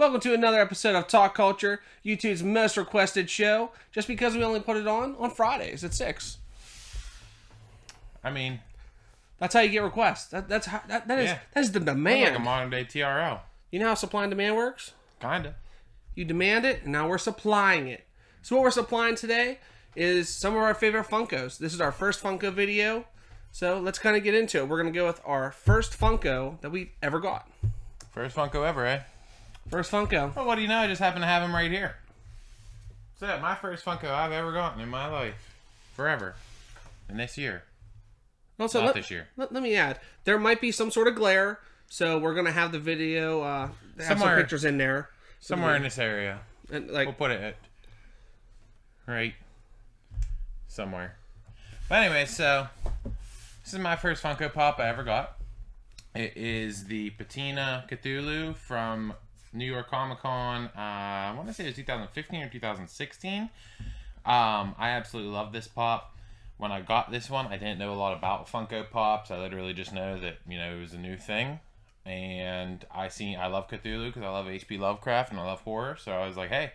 Welcome to another episode of Talk Culture, YouTube's most requested show, just because we only put it on Fridays at 6. I mean, that's how you get requests. That is the demand. Like a modern day TRL. You know how supply and demand works? Kinda. You demand it, and now we're supplying it. So what we're supplying today is some of our favorite Funkos. This is our first Funko video, so let's kind of get into it. We're going to go with our first Funko that we've ever got. First Funko ever, eh? First Funko. Well, what do you know? I just happen to have him right here. So, my first Funko I've ever gotten in my life. Forever. And this year. Also, Not this year. Let me add, there might be some sort of glare, so we're going to have the video, have some pictures in there. Somewhere in this area. And we'll put it right somewhere. But anyway, so this is my first Funko Pop I ever got. It is the Patina Cthulhu from New York Comic Con. I want to say it was 2015 or 2016. I absolutely love this pop. When I got this one, I didn't know a lot about Funko Pops. I literally just know that, it was a new thing. And I love Cthulhu because I love H.P. Lovecraft and I love horror. So I was like, hey,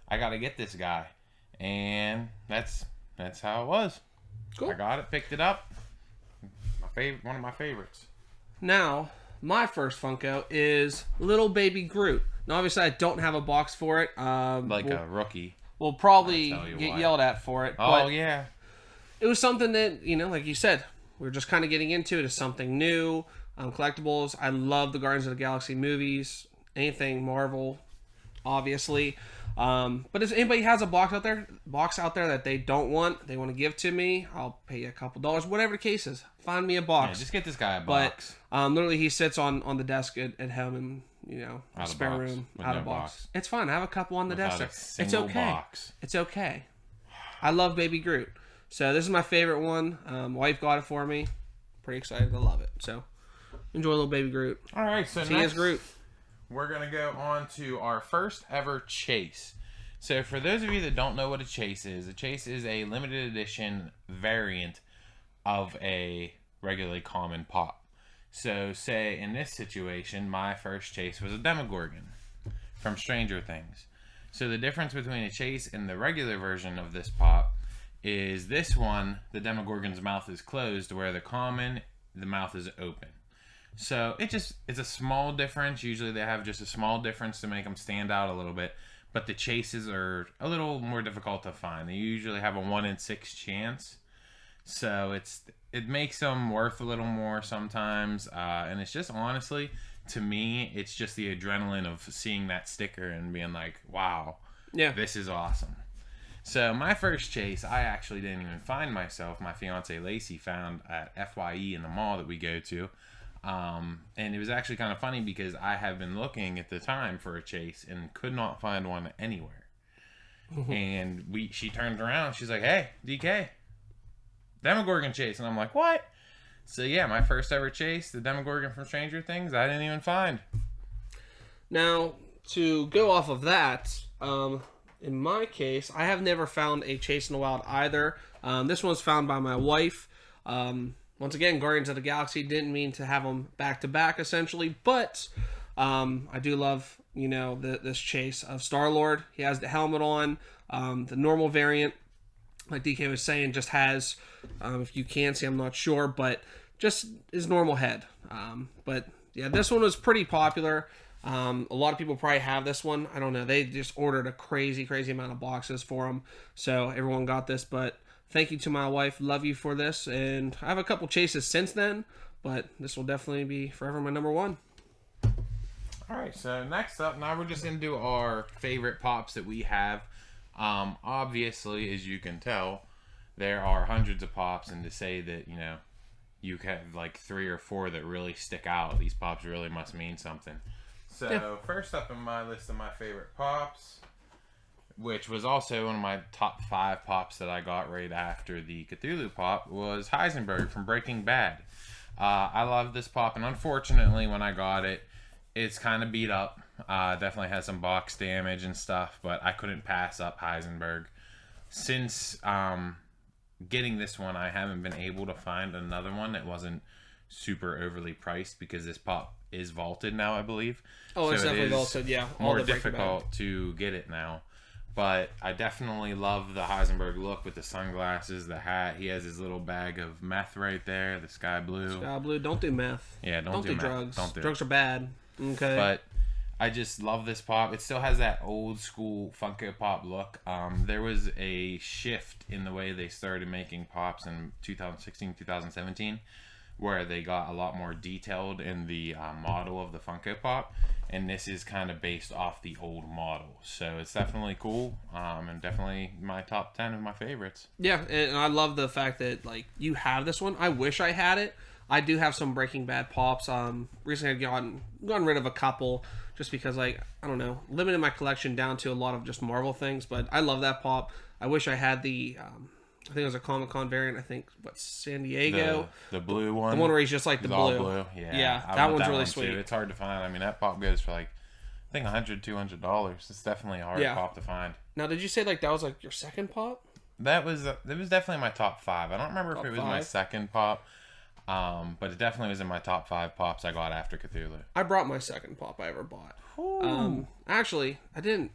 I got to get this guy. And that's how it was. Cool. I got it, picked it up. One of my favorites. Now, my first Funko is Little Baby Groot. Now, obviously, I don't have a box for it. A rookie. We'll probably get yelled at for it. Oh, yeah. It was something that, like you said, we were just kind of getting into it as something new. Collectibles. I love the Guardians of the Galaxy movies. Anything Marvel, obviously. But if anybody has a box out there that they don't want, they want to give to me, I'll pay you a couple dollars, whatever the case is. Find me a box. Yeah, just get this guy a box. But literally, he sits on the desk at home and spare room out of box. It's fine. I have a couple on the desk. It's okay. It's okay. I love Baby Groot. So this is my favorite one. Wife got it for me. Pretty excited. I love it. So enjoy Little Baby Groot. All right. So next, Groot. We're going to go on to our first ever chase. So for those of you that don't know what a chase is a limited edition variant of a regularly common pop. So say in this situation, my first chase was a Demogorgon from Stranger Things. So the difference between a chase and the regular version of this pop is this one, the Demogorgon's mouth is closed, where the mouth is open. So it's a small difference. Usually they have just a small difference to make them stand out a little bit. But the chases are a little more difficult to find. They usually have a 1 in 6 chance. So it makes them worth a little more sometimes. And it's just honestly, to me, it's just the adrenaline of seeing that sticker and being like, wow, this is awesome. So my first chase, I actually didn't even find myself. My fiance Lacey found at FYE in the mall that we go to. And it was actually kind of funny because I have been looking at the time for a chase and could not find one anywhere. And she turned around. She's like, hey, DK, Demogorgon chase. And I'm like, what? So yeah, my first ever chase, the Demogorgon from Stranger Things, I didn't even find. Now, to go off of that, in my case, I have never found a chase in the wild either. This one's found by my wife. Once again, Guardians of the Galaxy, didn't mean to have them back to back essentially, but I do love this chase of Star-Lord. He has the helmet on. The normal variant, like DK was saying, just has, if you can see, I'm not sure, but just his normal head. But yeah, this one was pretty popular. A lot of people probably have this one. I don't know. They just ordered a crazy amount of boxes for them, so everyone got this. But thank you to my wife. Love you for this. And I have a couple chases since then, but this will definitely be forever my number one. All right, so next up, now we're just going to do our favorite pops that we have. Obviously, as you can tell, there are hundreds of pops, and to say that, you have like 3 or 4 that really stick out, these pops really must mean something. So, First up in my list of my favorite pops, which was also one of my top 5 pops that I got right after the Cthulhu pop, was Heisenberg from Breaking Bad. I love this pop, and unfortunately, when I got it, it's kind of beat up. Definitely has some box damage and stuff, but I couldn't pass up Heisenberg. Since getting this one, I haven't been able to find another one that wasn't super overly priced because this pop is vaulted now, I believe. Oh, it's So definitely vaulted. Yeah, all more the Breaking Bad. difficult to get it now. But I definitely love the Heisenberg look with the sunglasses, the hat. He has his little bag of meth right there, the sky blue. Sky blue. Don't do meth. Yeah, don't do meth. drugs. Don't do it. Drugs are bad. Okay. But I just love this pop. It still has that old school Funko Pop look. There was a shift in the way they started making pops in 2016, 2017, where they got a lot more detailed in the model of the Funko Pop. And this is kind of based off the old model. So it's definitely cool, and definitely my top 10 of my favorites. Yeah, and I love the fact that, like, you have this one. I wish I had it. I do have some Breaking Bad pops. Recently I've gotten rid of a couple just because, like, I don't know, limited my collection down to a lot of just Marvel things. But I love that pop. I wish I had the, I think it was a Comic-Con variant. I think, San Diego? The blue one? The one where he's just like the He's blue. all blue. Yeah, Yeah, I that want one's really one sweet. too. It's hard to find. I mean, that pop goes for like, I think $100, $200. It's definitely a hard pop to find. Now, did you say, like, that was, like, your second pop? It was definitely my top 5. I don't remember if it was my 5? second pop, but it definitely was in my top 5 pops I got after Cthulhu. I brought my second pop I ever bought. Ooh. Actually, I didn't.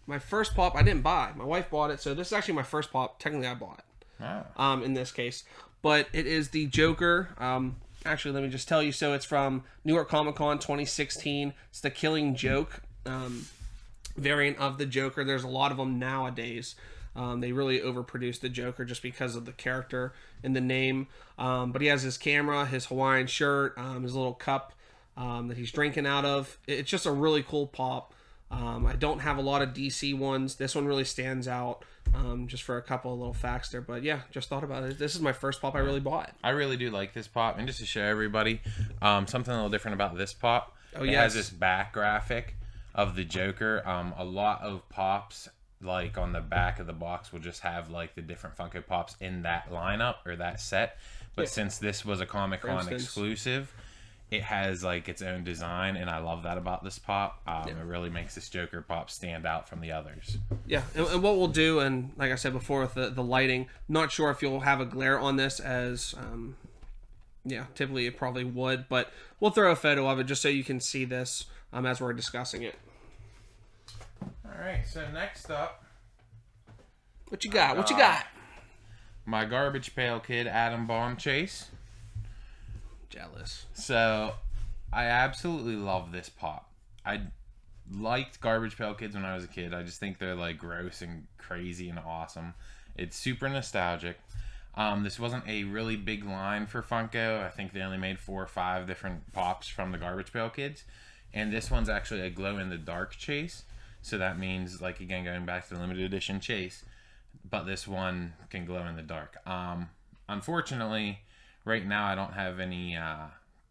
My first pop I didn't buy. My wife bought it, so this is actually my first pop. Technically, I bought. In this case, but it is the Joker. Actually, let me just tell you. So it's from New York Comic Con 2016. It's the Killing Joke variant of the Joker. There's a lot of them nowadays. They really overproduced the Joker just because of the character and the name. But he has his camera, his Hawaiian shirt, his little cup that he's drinking out of. It's just a really cool pop. I don't have a lot of DC ones. This one really stands out, just for a couple of little facts there. But yeah, just thought about it. This is my first pop I really bought. I really do like this pop. And just to show everybody, something a little different about this pop. Oh, it yes. has this back graphic of the Joker. A lot of pops, like on the back of the box, will just have like the different Funko Pops in that lineup or that set. But since this was a Comic-Con exclusive, it has like its own design, and I love that about this pop. It really makes this Joker pop stand out from the others. Yeah, and what we'll do, and like I said before with the lighting, not sure if you'll have a glare on this as, typically it probably would, but we'll throw a photo of it just so you can see this as we're discussing it. All right, so next up, what you got? What you got? My Garbage Pail Kid Adam Bomb Chase. Jealous. So, I absolutely love this pop. I liked Garbage Pail Kids when I was a kid. I just think they're like gross and crazy and awesome. It's super nostalgic. This wasn't a really big line for Funko. I think they only made 4 or 5 different pops from the Garbage Pail Kids. And this one's actually a glow-in-the-dark chase. So that means, like, again, going back to the limited edition chase. But this one can glow in the dark. Unfortunately, right now I don't have any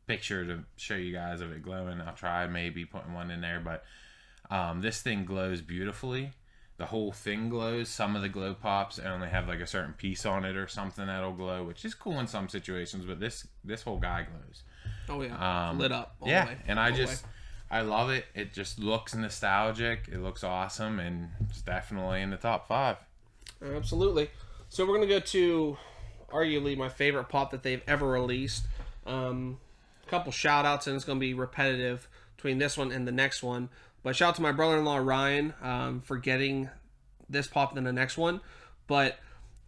picture to show you guys of it glowing. I'll try maybe putting one in there. But this thing glows beautifully. The whole thing glows. Some of the glow pops only have like a certain piece on it or something that'll glow, which is cool in some situations. But this whole guy glows. Oh yeah, lit up. All yeah, the way. And I love it. It just looks nostalgic. It looks awesome, and it's definitely in the top 5. Absolutely. So we're gonna go to arguably my favorite pop that they've ever released. A couple shout outs, and it's gonna be repetitive between this one and the next one. But shout out to my brother-in-law Ryan for getting this pop than the next one. But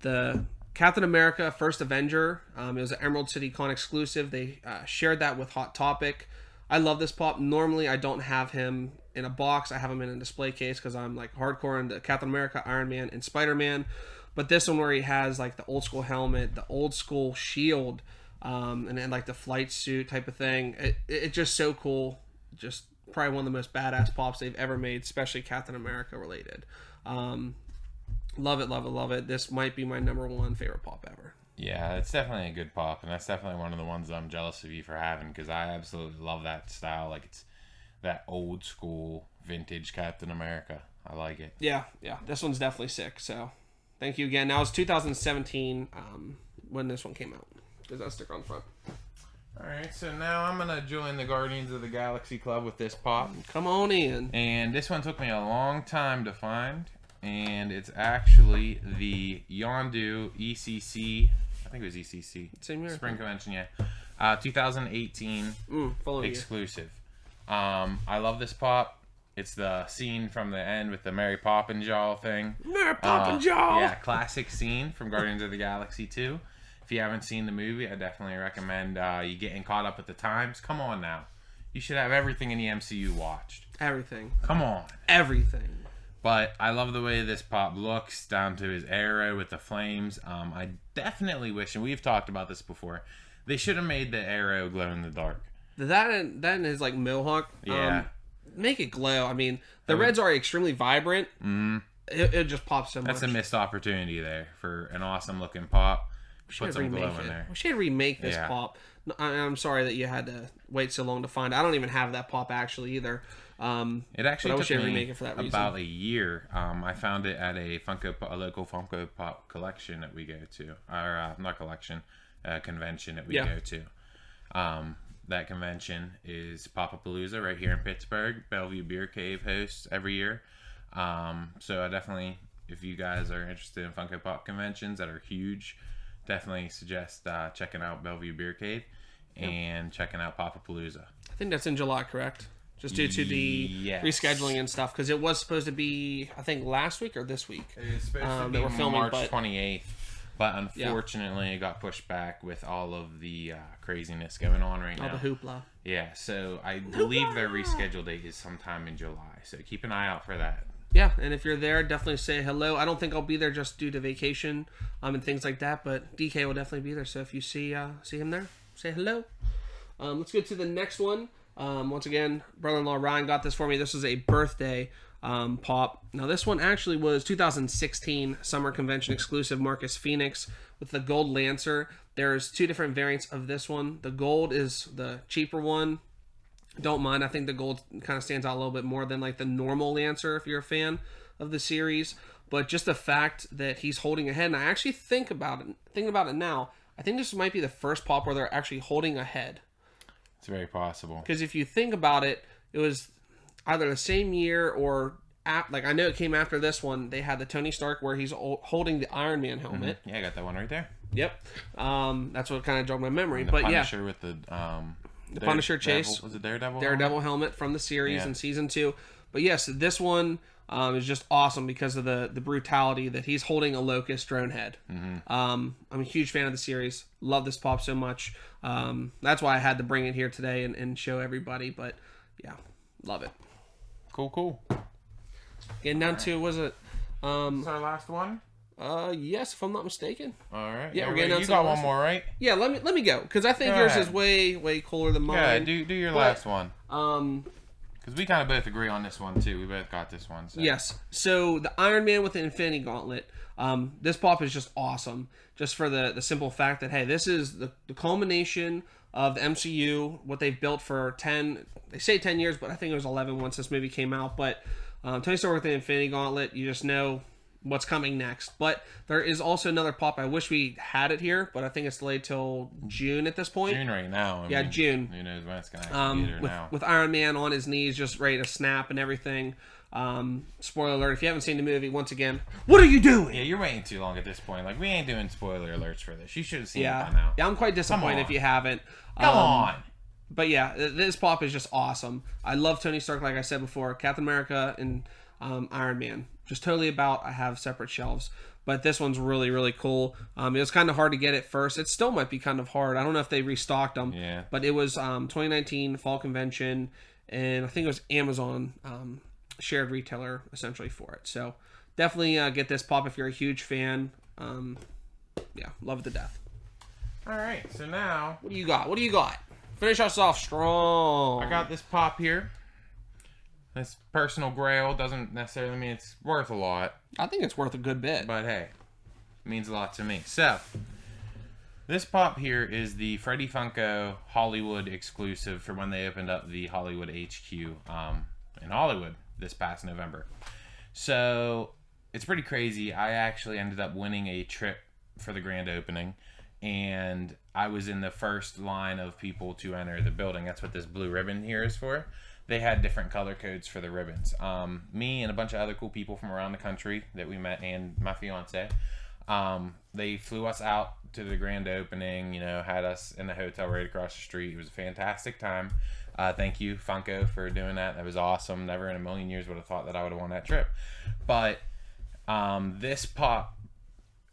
the Captain America First Avenger, it was an Emerald City Con exclusive. They shared that with Hot Topic. I love this pop. Normally I don't have him in a box. I have him in a display case because I'm like hardcore into Captain America, Iron Man, and Spider-Man. But this one where he has like the old school helmet, the old school shield, and then like the flight suit type of thing. It's just so cool. Just probably one of the most badass pops they've ever made, especially Captain America related. Love it, love it, love it. This might be my number 1 favorite pop ever. Yeah, it's definitely a good pop, and that's definitely one of the ones that I'm jealous of you for having, because I absolutely love that style. Like, it's that old school vintage Captain America. I like it. Yeah. This one's definitely sick. So, thank you again. Now it's 2017 when this one came out. There's that sticker on the front. All right, so now I'm gonna join the Guardians of the Galaxy Club with this pop. Come on in. And this one took me a long time to find, and it's actually the Yondu ECC. I think it was ECC. Same here. Spring Convention, yeah. 2018 exclusive. I love this pop. It's the scene from the end with the Mary Poppins jaw thing. Mary Poppins jaw! Yeah, classic scene from Guardians of the Galaxy 2. If you haven't seen the movie, I definitely recommend you getting caught up with the times. Come on now. You should have everything in the MCU watched. Everything. Come on. Everything. But I love the way this pop looks, down to his arrow with the flames. I definitely wish, and we've talked about this before, they should have made the arrow glow in the dark. That and his like mohawk. Yeah. Make it glow. I mean, the reds are extremely vibrant. It just pops so much. That's a missed opportunity there for an awesome looking pop. Put some glow in there. We should remake this pop. I'm sorry that you had to wait so long to find it. I don't even have that pop actually either. It actually took me remake it for that reason. about a year. I found it at a local Funko Pop collection that we go to, or not collection, convention that we go to. That convention is Pop-A-Palooza right here in Pittsburgh. Bellevue Beer Cave hosts every year. So I definitely, if you guys are interested in Funko Pop conventions that are huge, definitely suggest checking out Bellevue Beer Cave and checking out Pop-A-Palooza. I think that's in July, correct? Just due to the rescheduling and stuff, because it was supposed to be, I think, last week or this week. It was supposed to be we're filming, March 28th, but unfortunately it got pushed back with all of the craziness going on right now. All the hoopla. Yeah, so I believe their rescheduled date is sometime in July, so keep an eye out for that. Yeah, and if you're there, definitely say hello. I don't think I'll be there just due to vacation and things like that, but DK will definitely be there. So if you see him there, say hello. Let's get to the next one. Once again, brother-in-law Ryan got this for me. This is a birthday pop. Now, this one actually was 2016 Summer Convention exclusive Marcus Phoenix with the Gold Lancer. There's two different variants of this one. The gold is the cheaper one. Don't mind. I think the gold kind of stands out a little bit more than like the normal Lancer if you're a fan of the series. But just the fact that he's holding a head, and I actually thinking about it now, I think this might be the first pop where they're actually holding a head. It's very possible. Because if you think about it, it was either the same year or like I know it came after this one. They had the Tony Stark where he's holding the Iron Man helmet. Yeah, I got that one right there. Yep. That's what kind of jogged my memory. And the Punisher with the Punisher chase. Was it Daredevil? Daredevil helmet from the series in season 2. But yes, this one is just awesome because of the brutality that he's holding a locust drone head. I'm a huge fan of the series. Love this pop so much. That's why I had to bring it here today and show everybody. But yeah, love it. Cool. Getting down to, was it? Is our last one? Yes, if I'm not mistaken. All right. Yeah, we're getting down you to got the one last more, right? Yeah, let me go because I think yours is way cooler than mine. Yeah, do your last one. Because we kind of both agree on this one too. We both got this one. So. Yes. So the Iron Man with the Infinity Gauntlet. This pop is just awesome. Just for the simple fact that, hey, this is the culmination of the MCU, what they've built for 10, they say 10 years, but I think it was 11 once this movie came out. But Tony Stark with the Infinity Gauntlet, you just know what's coming next. But there is also another pop. I wish we had it here, but I think it's delayed till June at this point. June right now. I mean, June. Who knows when it's going to be there now. With Iron Man on his knees, just ready to snap and everything. Spoiler alert, if you haven't seen the movie, once again, what are you doing? Yeah, you're waiting too long at this point. Like, we ain't doing spoiler alerts for this. You should have seen it by now. Yeah, I'm quite disappointed if you haven't. Come on. But yeah, this pop is just awesome. I love Tony Stark, like I said before. Captain America and Iron Man. Just totally about, I have separate shelves. But this one's really cool. It was kind of hard to get at first. It still might be kind of hard. I don't know if they restocked them. Yeah. But it was 2019 Fall Convention, and I think it was Amazon shared retailer essentially for it. So definitely get this pop if you're a huge fan. Yeah, love it to death. All right, so now... What do you got? Finish us off strong. I got this pop here. This personal grail doesn't necessarily mean it's worth a lot. I think it's worth a good bit. But hey, it means a lot to me. So, this pop here is the Freddy Funko Hollywood exclusive for when they opened up the Hollywood HQ in Hollywood this past November. So, it's pretty crazy. I actually ended up winning a trip for the grand opening, and I was in the first line of people to enter the building. That's what this blue ribbon here is for. They had different color codes for the ribbons. Me and a bunch of other cool people from around the country that we met, and my fiance, they flew us out to the grand opening. You know, had us in the hotel right across the street. It was a fantastic time. Thank you, Funko, for doing that. That was awesome. Never in a million years would have thought that I would have won that trip. But this pop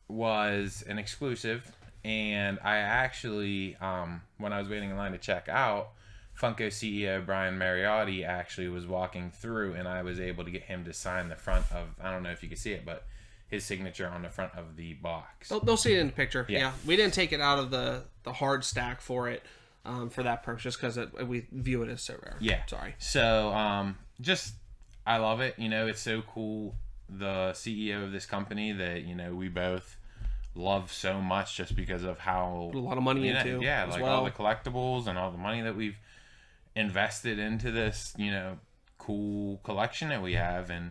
was an exclusive, and I actually, when I was waiting in line to check out, Funko CEO Brian Mariotti actually was walking through, and I was able to get him to sign the front of, I don't know if you can see it, but his signature on the front of the box. They'll see it in the picture. Yeah. Yeah. We didn't take it out of the hard stack for it, for that purpose, just because we view it as so rare. Yeah. Sorry. So, just, I love it. You know, it's so cool. The CEO of this company that, you know, we both love so much just because of how... Put a lot of money into. Yeah, as like well. all the collectibles and all the money that we've invested into this, you know, cool collection that we have. And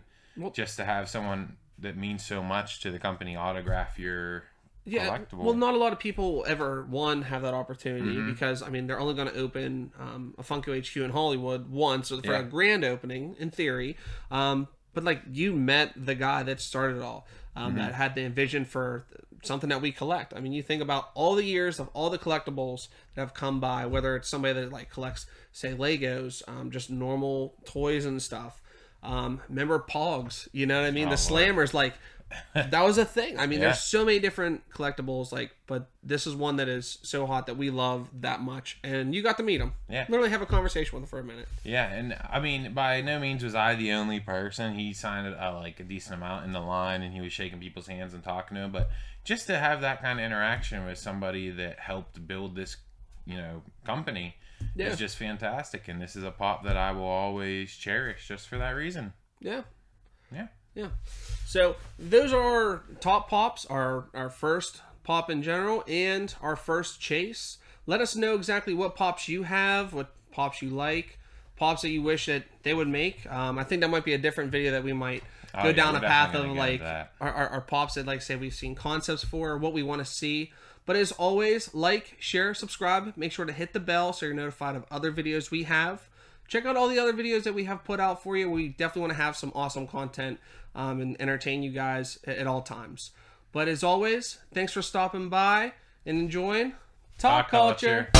just to have someone that means so much to the company autograph your collectible. Well, not a lot of people ever, have that opportunity because, I mean, they're only going to open a Funko HQ in Hollywood once for a grand opening, in theory. But, like, you met the guy that started it all, that had the vision for something that we collect. I mean, you think about all the years of all the collectibles that have come by, whether it's somebody that, like, collects, say, Legos, just normal toys and stuff. Remember Pogs, you know what I mean? The Slammers, like, that was a thing. I mean, there's so many different collectibles, like, but this is one that is so hot that we love that much. And you got to meet him. Yeah. Literally have a conversation with him for a minute. Yeah, and I mean, by no means was I the only person. He signed like a decent amount in the line, and he was shaking people's hands and talking to them. But just to have that kind of interaction with somebody that helped build this, you know, company is just fantastic. And this is a pop that I will always cherish just for that reason. Yeah. Yeah. Yeah. So those are our top pops, our first pop in general, and our first chase. Let us know exactly what pops you have, what pops you like, pops that you wish that they would make. I think that might be a different video that we might go down a path of, like, our pops that, like, say, we've seen concepts for, what we want to see. But as always, like, share, subscribe. Make sure to hit the bell so you're notified of other videos we have. Check out all the other videos that we have put out for you. We definitely want to have some awesome content and entertain you guys at all times. But as always, thanks for stopping by and enjoying Talk Culture.